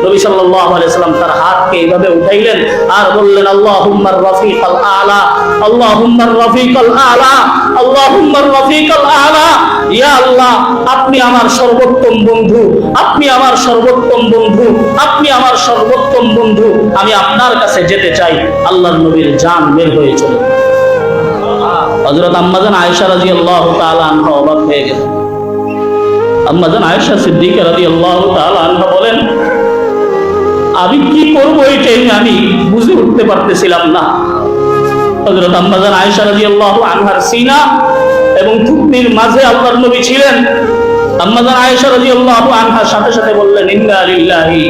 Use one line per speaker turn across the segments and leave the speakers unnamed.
নবী সাল্লাল্লাহু আলাইহি ওয়াসাল্লাম তার হাতকে এইভাবে উঠাইলেন আর বললেন আল্লাহুম্মার রাফিকাল আলা, আল্লাহুম্মার রাফিকাল আলা, আল্লাহুম্মার রাফিকাল আলা। ইয়া আল্লাহ, আপনি আমার সর্বোত্তম বন্ধু, আপনি আমার সর্বোত্তম বন্ধু, আপনি আমার সর্বোত্তম বন্ধু, আমি আপনার কাছে যেতে চাই। আল্লাহর নবীর জান বের হয়ে চলে। হযরত আম্মাজান আয়েশা রাদিয়াল্লাহু তাআলা আনহা অবাক হয়ে গেলেন। আম্মাজান আয়েশা সিদ্দিকা রাদিয়াল্লাহু তাআলা আনহা বলেন, আমি কি করব এটাই আমি বুঝে উঠতে পারতেছিলাম না। হযরত আম্মাজান আয়েশা রাদিয়াল্লাহু আনহার সিনা এবং থুতনির মাঝে আল্লাহর নবী ছিলেন। আম্মাজান আয়েশা রাদিয়াল্লাহু আনহার সাথে সাথে বললেন, ইন্না লিল্লাহি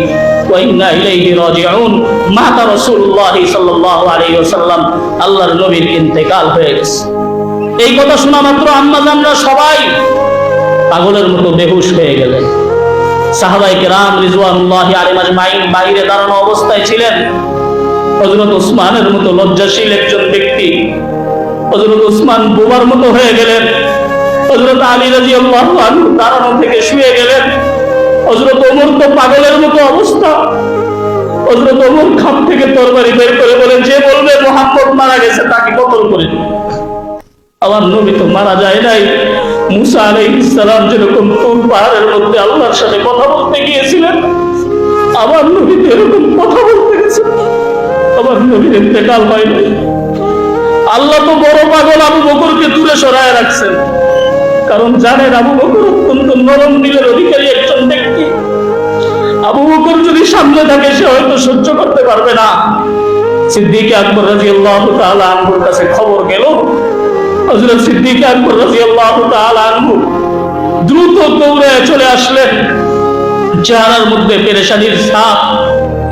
ওয়া ইন্না ইলাইহি রাজিউন, মাতা রাসূলুল্লাহ সাল্লাল্লাহু আলাইহি ওয়াসাল্লাম, আল্লাহর নবীর ইন্তেকাল হয়ে গেছে। এই কথা শোনা মাত্র আম্মাজানরা সবাই পাগলের মতো বেহুশ হয়ে গেলেন। সাহাবায়ে কেরাম রিজওয়ানুল্লাহি আলাইহিম আজমাইন বাইরে দাঁড়ানো অবস্থায় ছিলেন। হযরত ওসমানের মতো লজ্জাশীল একজন ব্যক্তি, হযরত ওসমান বোবার মতো হয়ে গেলেন। হযরত আলী রাদিয়াল্লাহু আনহু দাঁড়ানো থেকে শুয়ে গেলেন। হযরত ওমর তো পাগলের মতো অবস্থা। হযরত ওমর খাপ থেকে তরবারি বের করে বলেন, যে বলবে মুহাম্মদ মারা গেছে তাকে কতল করে দিন। আমার নবী তো মারা যায় নাই। মুসা আলাইহিস সালাম যেরকম তুর পাহাড়ের মধ্যে আল্লাহর সাথে কথা বলতে গিয়েছিলেন, আমার নবী এরকম কথা বলতে গেছে। আমার নবীর ইন্তেকাল হয় নাই। আল্লাহ তো বড় পাগল আবু বকরকে দূরে সরায় রাখছেন, কারণ জানেন আবু বকর অত্যন্ত নরম দিলের অধিকারী একজন ব্যক্তি। আবু বকর যদি সামনে থাকে সে হয়তো সহ্য করতে পারবে না। সিদ্দিক আকবর রাদিয়াল্লাহু তাআলা আনহুর কাছে খবর গেল। হযরত সিদ্দিক আকবর রাদিয়াল্লাহু তাআলা আনহু দ্রুত দৌড়ে চলে আসলেন। চেহারার মধ্যে পেরেশানির ছাপ,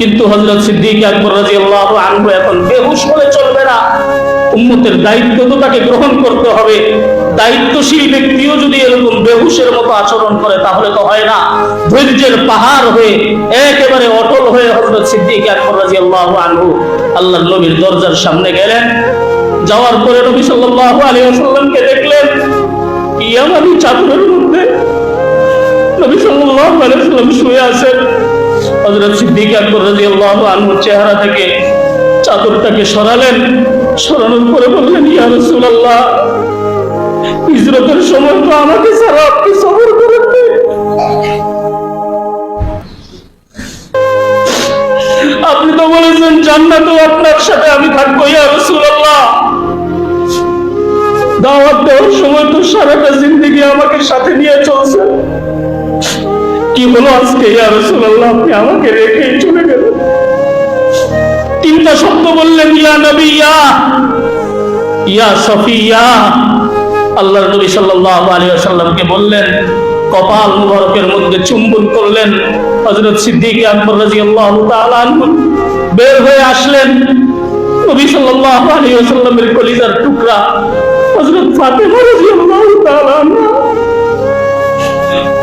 কিন্তু হযরত সিদ্দিক আকবর রাদিয়াল্লাহু আনহু এখন বেহুশ হলে চলবে না। উম্মতের দায়িত্ব তো তাকে গ্রহণ করতে হবে। দায়িত্বশীল ব্যক্তিও যদি এরকম বেহুশের মতো আচরণ করে তাহলে তো হয় না। ধৈর্যের পাহাড় হয়ে একেবারে অটল হয়ে হযরত সিদ্দিক আকবর রাদিয়াল্লাহু আনহু আল্লাহর নবীর দরজার সামনে গেলেন। যাওয়ার পরে নবী সাল্লাল্লাহু আলাইহি ওয়াসাল্লামকে দেখলেন ইয়ামানি চাদরের মধ্যে নবী সাল্লাল্লাহু আলাইহি ওয়াসাল্লাম শুয়ে আছেন। হযরত সিদ্দিক আকবর রাদিয়াল্লাহু আনহু চেহারা থেকে চাদরটাকে সরালেন। সরানোর পরে বললেন, ইয়া রাসূলুল্লাহ, হিজরতের সময় তো আমাকে ছাড়া আপনি সবর করেন নাই। আপনি তো বলেছেন জান্নাতেও আপনার সাথে আমি থাকবো। ইয়া রাসূলুল্লাহ, দাওয়াত দেওয়ার সময় তো সারাটা জিন্দেগি আমাকে সাথে নিয়ে চলছেন, কি হলো আজকে ইয়া রাসূলুল্লাহ আপনি আমাকে রেখে চলে গেলেন? তিনটা শব্দ বললেন, ইয়া নবী, ইয়া সফিয়া। আল্লাহর নবী সাল্লাল্লাহু আলাইহি ওয়াসাল্লামকে বললেন, কপাল মুবারকের মধ্যে চুম্বন করলেন। হযরত সিদ্দিক আকবর রাদিয়াল্লাহু তাআলা আনহু বের হয়ে আসলেন। নবী সাল্লাল্লাহু আলাইহি ওয়াসাল্লামের কলিজার টুকরা হযরত ফাতেমা রাদিয়াল্লাহু তাআলা আনহা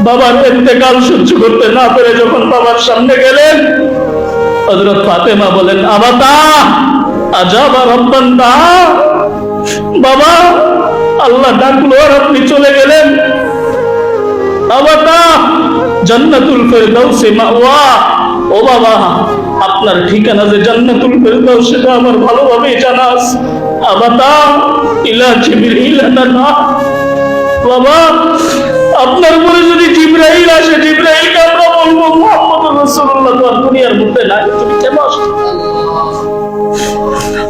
বাবার ইন্তেকাল সহ্য করতে না পেরে যখন বাবার সামনে গেলেন, হযরত ফাতেমা বলেন, আবাতা আজাবা রাব্বানা, বাবা আল্লাহ ডাকলো আর আপনি চলে গেলেন। আবাতা জান্নাতুল ফিরদাউসে মাওয়া, ও বাবা আপনার ঠিকানা যে জান্নাতুল ফিরদাউস সেটা আমার ভালোভাবে জানা আছে। আবাতা ইলা জিবরিল আনা, বাবা আপনার উপরে যদি জিবরাইল আসে, জিবরাইলকে আমরা বলবো মুহাম্মদুর রাসূলুল্লাহ তো আর দুনিয়ার মধ্যে নাই, তুমি কেন আসছো?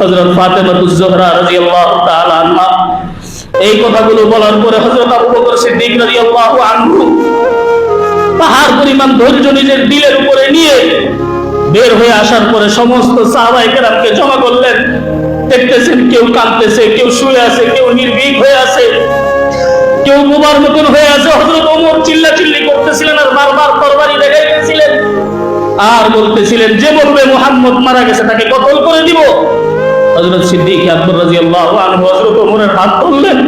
হযরত ফাতেমাতুজ জোহরা রাদিয়াল্লাহু তাআলা আনহা এই কথাগুলো বলার পরে হযরত আবু বকর সিদ্দিক রাদিয়াল্লাহু আনহু পাহাড় পরিমাণ ধৈর্য নিজের দিলের উপরে নিয়ে বের হয়ে আসার পরে সমস্ত সাহাবায়ে কেরামকে জমা করলেন। দেখতেছেন কেউ কাঁদতেছে, কেউ শুয়ে আছে, কেউ নির্ভীক হয়ে আছে, কেউ বোবার মতন হয়ে আছে। হযরত ওমর চিল্লাচিল্লি করতেছিলেন আর বারবার তরবারি দেখাইতেছিলেন আর বলতেছিলেন, যে বলবে মুহাম্মদ মারা গেছে তাকে কতল করে দিব। হযরত সিদ্দিক আকবর রাদিয়াল্লাহু আনহু হযরত ওমরের হাত ধরলেন,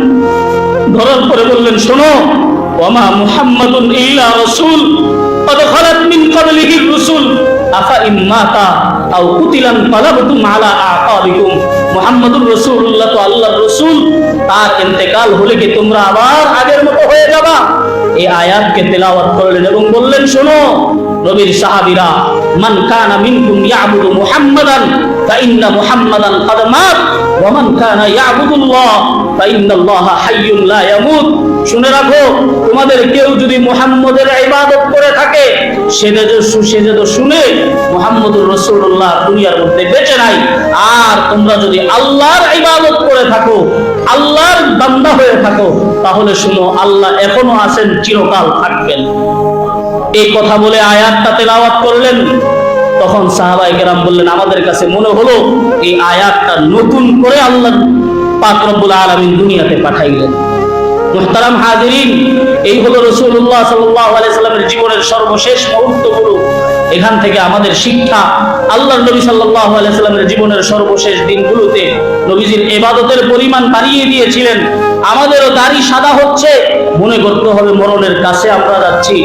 ধরার পরে বললেন, শোনো, ওয়ামা মুহাম্মাদুন ইল্লা রাসূল قد خلت من قبله الرسل أفإن مات أو قتل انقلبتم على أعقابكم। মুহাম্মদুর রাসূলুল্লাহ তো আল্লাহর রাসূল, তার ইন্তেকাল হলে কি তোমরা আবার আগের মতো হয়ে যাবা? এই আয়াতকে তেলাওয়াত করলেন এবং বললেন, শোনো, নবীর সাহাবীরা, মান কানা মিনকুম ইয়াবুদু মুহাম্মাদান ফাইন্না মুহাম্মাদান ক্বাদ মাত ওয়া মান কানা ইয়াবুদুল্লাহ ফাইন্নাল্লাহা হাইয়্যুন লা ইয়ামুত। শুনে রাখো, তোমাদের কেউ যদি মুহাম্মদের ইবাদত করে থাকে, সে যেন শুনে মুহাম্মদুর রাসূলুল্লাহ দুনিয়ার মধ্যে বেঁচে নাই। আর তোমরা যদি আল্লাহর ইবাদত করে থাকো, আল্লাহর বান্দা হয়ে থাকো, তাহলে শুনো, আল্লাহ এখনো আছেন, চিরকাল থাকবেন। এই কথা বলে আয়াতটা তেলাওয়াত করলেন। তখন সাহাবায়ে কেরাম বললেন, আমাদের কাছে মনে হলো এই আয়াতটা নতুন করে আল্লাহ পাক রব্বুল আলামিন দুনিয়াতে পাঠাইলেন। মুহতারাম হাজিরিন, এই হলো রাসূলুল্লাহ সাল্লাল্লাহু আলাইহি সাল্লামের জীবনের সর্বশেষ মুহূর্তগুলো। এখান থেকে আমাদের শিক্ষা, আল্লাহর নবী সাল্লাল্লাহু আলাইহি সাল্লামের জীবনের সর্বশেষ দিনগুলোতে নবীজির ইবাদতের পরিমাণ বাড়িয়ে দিয়েছিলেন। আমাদেরও দাড়ি সাদা হচ্ছে, মনে করতে হবে মরণের কাছে আমরা যাচ্ছি।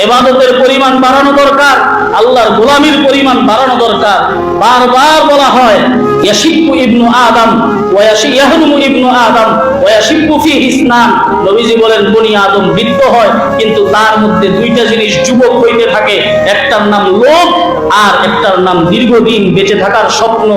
ইবাদতের পরিমাণ বাড়ানো দরকার, আল্লাহর গোলামির পরিমাণ বাড়ানো দরকার। বারবার বলা হয়, ইয়াশিবু ইবনু আদম ওয়া ইয়াহরুমু ইবনু আদম ওয়া ইয়াশিবু ফিহি ইসনান। নবীজি বলেন, বনি আদম বৃদ্ধ হয়, কিন্তু তার মধ্যে দুইটা জিনিস যুবক হইতে থাকে, একটার নাম লোভ আর একটার নাম দীর্ঘদিন বেঁচে থাকার স্বপ্ন।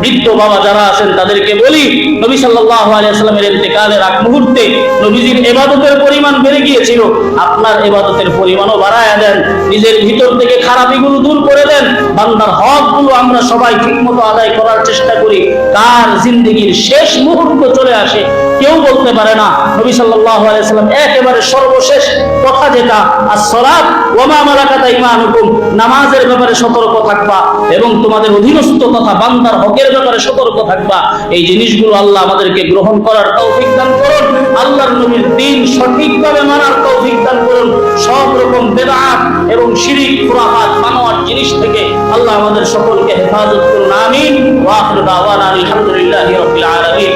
বৃদ্ধ বাবা যারা আছেন তাদেরকে বলি, নবী সাল্লাল্লাহু আলাইহি সাল্লামের ইন্তেকালের আগ মুহূর্তে নবীজির ইবাদতের পরিমাণ বেড়ে গিয়েছিল, আপনার ইবাদতের পরিমাণও বাড়ায়া দেন। নিজের ভিতর থেকে খারাপিগুলো দূর করে দেন, বান্দার হকগুলো আমরা সবাই ঠিকমতো আদায় করার চেষ্টা করি। কার জিন্দেগির শেষ মুহূর্ত চলে আসে কেউ বলতে পারে না। নবী সাল্লাল্লাহু আলাইহি সাল্লাম একেবারে সর্বশেষ কথা যেটা, as-সালাত ওয়া মা মালাকাত আইমানুকুম, নামাজের ব্যাপারে সতর্ক থাকবা এবং তোমাদের অধীনস্থ তথা বান্দার হকের ব্যাপারে সতর্ক থাকবা। এই জিনিসগুলো আল্লাহ আমাদেরকে গ্রহণ করার তৌফিক দান করুন। আল্লাহর নবীর দ্বীন সঠিকভাবে মানার তৌফিক দান করুন। সব রকম বিদআত এবং শিরক, খুরাফাত, বানোয়াট জিনিস থেকে আল্লাহ আমাদের সকলকে হেফাজত করুন। আমিন। ওয়া আখিরু দাওয়ানা আলহামদুলিল্লাহি রাব্বিল আলামিন।